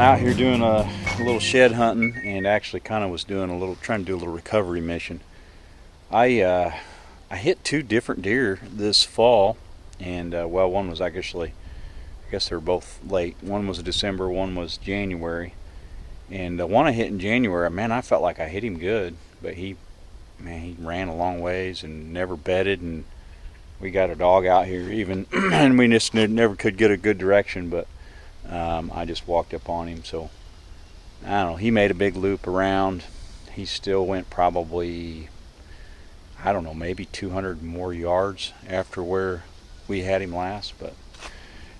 out here doing a little shed hunting, and actually kind of was doing trying to do a little recovery mission. I hit two different deer this fall, and well, one was I guess they were both late. One was December, one was January, and the one I hit in January, man, I felt like I hit him good, but he ran a long ways and never bedded, and we got a dog out here even, and we just never could get a good direction, but I just walked up on him. So I don't know, he made a big loop around. He still went probably, I don't know, maybe 200 more yards after where we had him last, but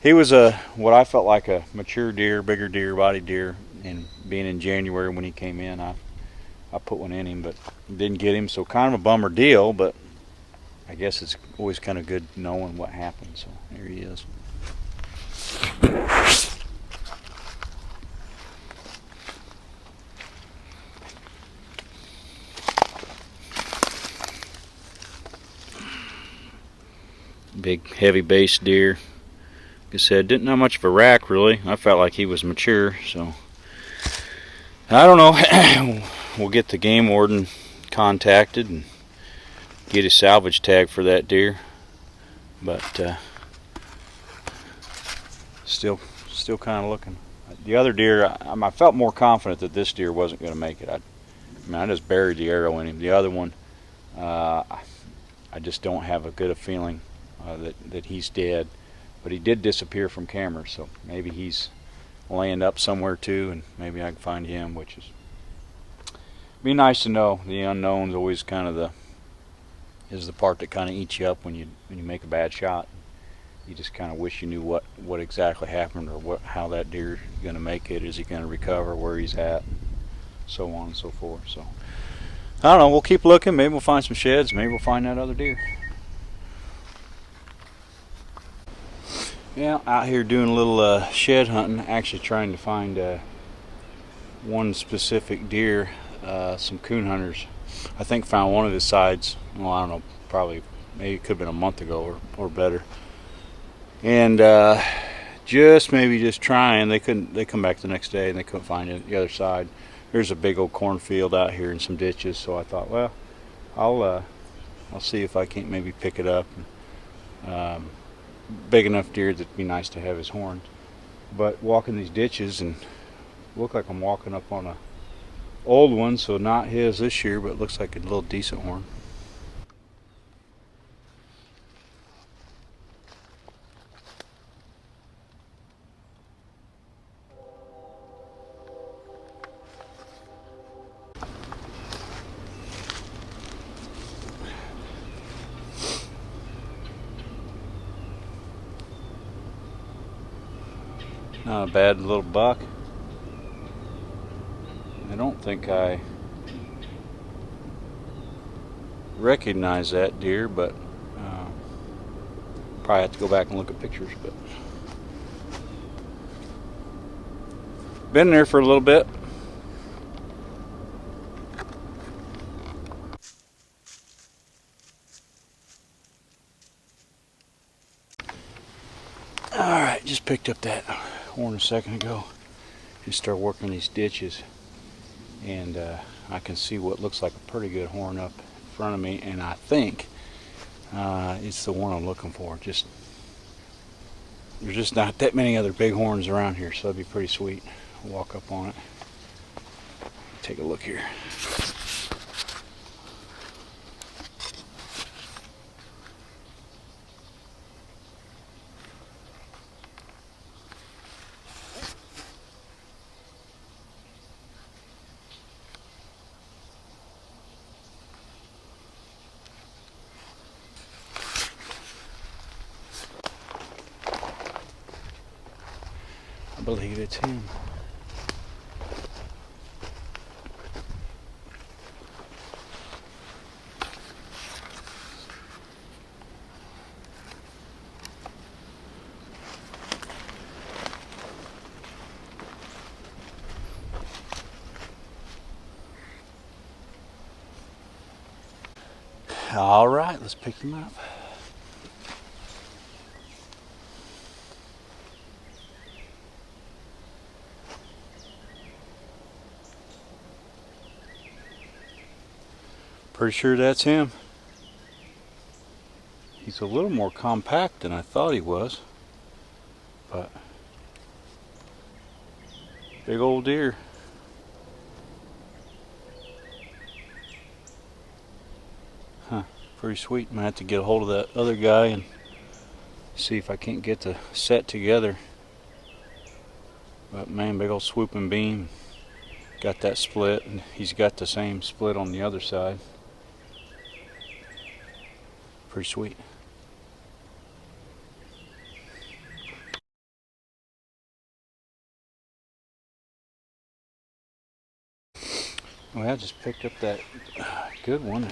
he was what I felt like a mature deer, bigger deer, body deer, and being in January when he came in, I put one in him, but didn't get him, so kind of a bummer deal, but I guess it's always kind of good knowing what happened. So here he is. Big heavy base deer. Like I said, didn't have much of a rack really. I felt like he was mature, so I don't know. We'll get the game warden contacted and get a salvage tag for that deer, but still kind of looking. The other deer, I felt more confident that this deer wasn't going to make it. I just buried the arrow in him. The other one, I just don't have a good feeling that he's dead, but he did disappear from cameras, so maybe he's laying up somewhere too, and maybe I can find him, which is be nice to know. The unknown's always kind of the part that kind of eats you up when you make a bad shot. You just kind of wish you knew what exactly happened, or how that deer is going to make it. Is he going to recover? Where he's at? So on and so forth. So I don't know. We'll keep looking. Maybe we'll find some sheds. Maybe we'll find that other deer. Yeah, out here doing a little shed hunting. Actually trying to find one specific deer. Some coon hunters, I think, found one of his sides. Well, I don't know. Probably, maybe it could have been a month ago or better. And just trying. They come back the next day and they couldn't find it. The other side, there's a big old cornfield out here and some ditches. So I thought, well, I'll see if I can't maybe pick it up. Big enough deer that'd be nice to have his horns. But walking these ditches, and look like I'm walking up on a old one, so not his this year, but looks like a little decent horn. Not a bad little buck. I don't think I recognize that deer, but probably have to go back and look at pictures. But been there for a little bit. Alright, just picked up that horn a second ago. Just start working these ditches, and I can see what looks like a pretty good horn up in front of me, and I think it's the one I'm looking for. There's just not that many other big horns around here, so that'd be pretty sweet. I'll walk up on it. Take a look here. I believe it's him. All right, let's pick him up. Pretty sure that's him. He's a little more compact than I thought he was, but big old deer. Huh, pretty sweet. I'm gonna have to get a hold of that other guy and see if I can't get the set together. But man, big old swooping beam. Got that split, and he's got the same split on the other side. Pretty sweet. Well, I just picked up that good one.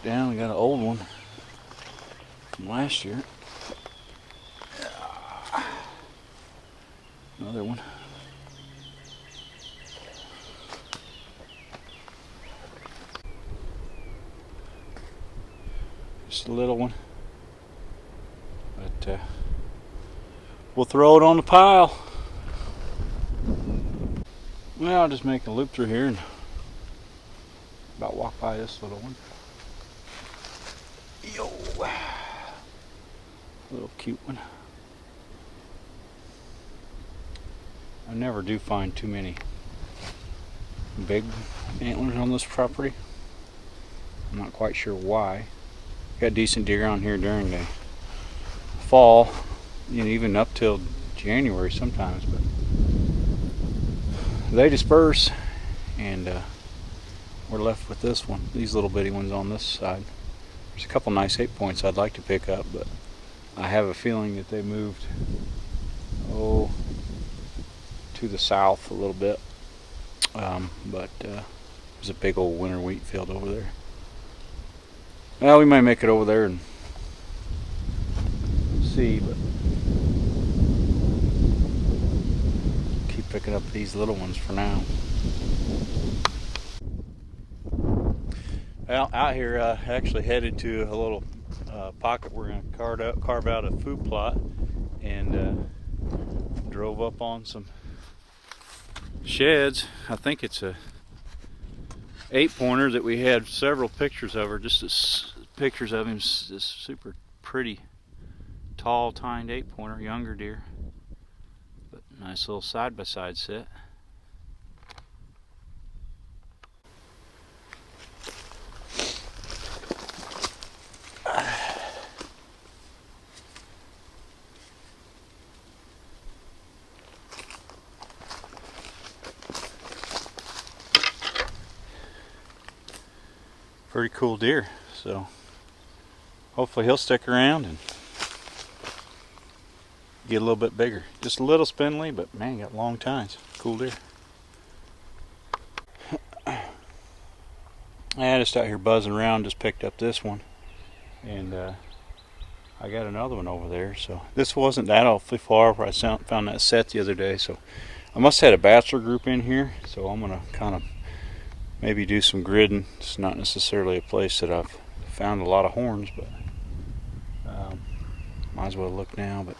Down, we got an old one from last year. Another one. Just a little one. But we'll throw it on the pile. Well, I'll just make a loop through here and about walk by this little one. Yo, little cute one. I never do find too many big antlers on this property. I'm not quite sure why. Got decent deer on here during the fall, you know, even up till January sometimes, but they disperse, and we're left with this one. These little bitty ones on this side. There's a couple nice 8-points I'd like to pick up, but I have a feeling that they moved to the south a little bit. But there's a big old winter wheat field over there. Well, we might make it over there and see, but keep picking up these little ones for now. Well, out here, actually headed to a little pocket we're going to carve out a food plot, and drove up on some sheds. I think it's a 8-pointer that we had several pictures of her, just as pictures of him, this super pretty tall tined 8-pointer, younger deer, but nice little side-by-side set. Pretty cool deer, so hopefully he'll stick around and get a little bit bigger. Just a little spindly, but man, got long tines. Cool deer. I just out here buzzing around, just picked up this one, and I got another one over there. So this wasn't that awfully far where I found that set the other day, so I must have had a bachelor group in here, so I'm gonna kind of maybe do some gridding. It's not necessarily a place that I've found a lot of horns, but might as well look now. But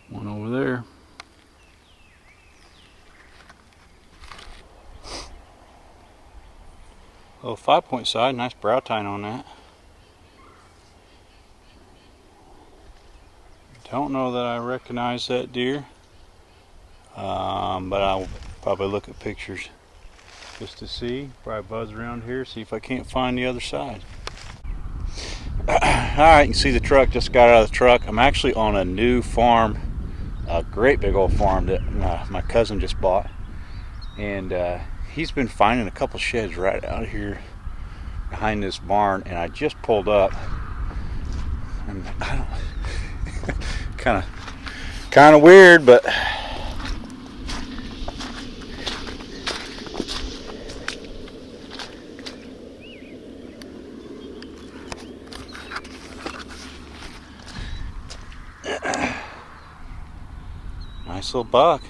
one over there. Oh, 5-point side, nice brow tine on that. Don't know that I recognize that deer, but I'll probably look at pictures just to see. Probably buzz around here, see if I can't find the other side. Alright, you can see the truck, just got out of the truck. I'm actually on a new farm, a great big old farm that my cousin just bought, and he's been finding a couple sheds right out here behind this barn, and I just pulled up, and I don't kind of weird, but nice little buck.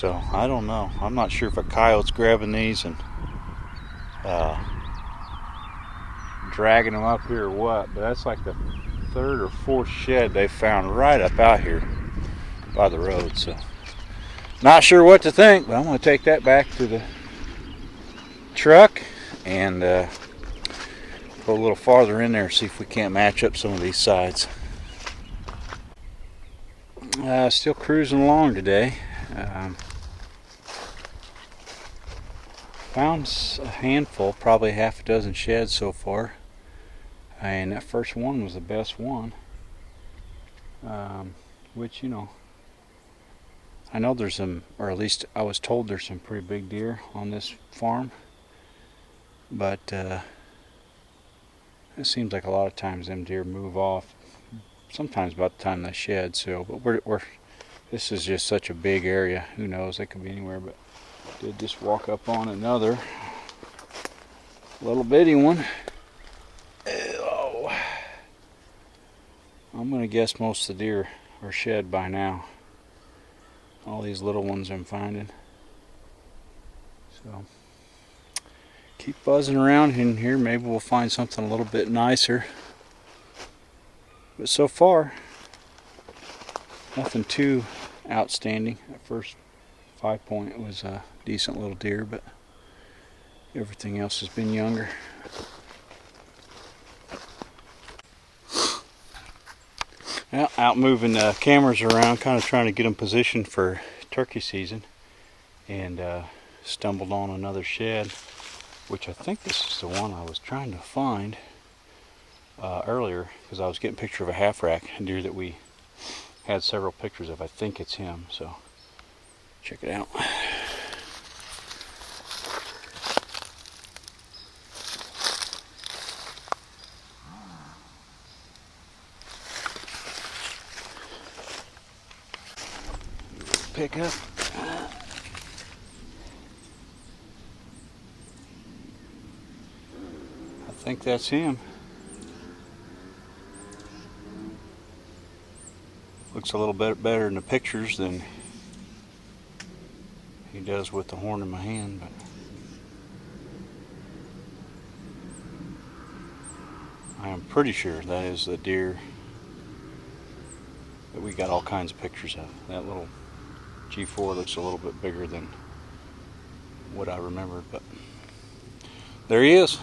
So I don't know. I'm not sure if a coyote's grabbing these and dragging them up here or what, but that's like the third or fourth shed they found right up out here by the road. So not sure what to think, but I'm going to take that back to the truck and go a little farther in there, see if we can't match up some of these sides. Still cruising along today. Found a handful, probably half a dozen sheds so far, and that first one was the best one. Which, you know, I know there's some, or at least I was told there's some pretty big deer on this farm, but it seems like a lot of times them deer move off sometimes about the time they shed. So, but this is just such a big area, who knows, they could be anywhere. But did just walk up on another little bitty one. Oh, I'm gonna guess most of the deer are shed by now, all these little ones I'm finding. So keep buzzing around in here, maybe we'll find something a little bit nicer. But so far, nothing too outstanding. That first 5-point was a decent little deer, but everything else has been younger. Well, out moving cameras around, kind of trying to get them positioned for turkey season, and stumbled on another shed, which I think this is the one I was trying to find earlier, because I was getting a picture of a half rack deer that we had several pictures of. I think it's him, so check it out. Pick up. I think that's him. Looks a little bit better in the pictures than he does with the horn in my hand, but I am pretty sure that is the deer that we got all kinds of pictures of. That little G4 looks a little bit bigger than what I remembered, but there he is.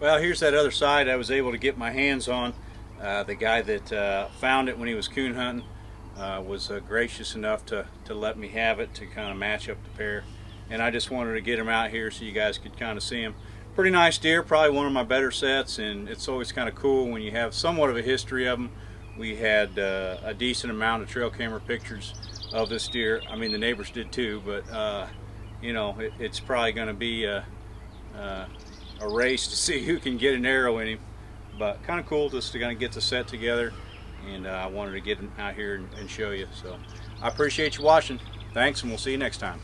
Well, here's that other side I was able to get my hands on. The guy that found it when he was coon hunting was gracious enough to let me have it to kind of match up the pair. And I just wanted to get him out here so you guys could kind of see him. Pretty nice deer, probably one of my better sets, and it's always kind of cool when you have somewhat of a history of them. We had a decent amount of trail camera pictures of this deer. I mean, the neighbors did too, but you know, it's probably going to be a race to see who can get an arrow in him. But kind of cool just to kind of get the set together, and I wanted to get him out here and show you. So I appreciate you watching. Thanks, and we'll see you next time.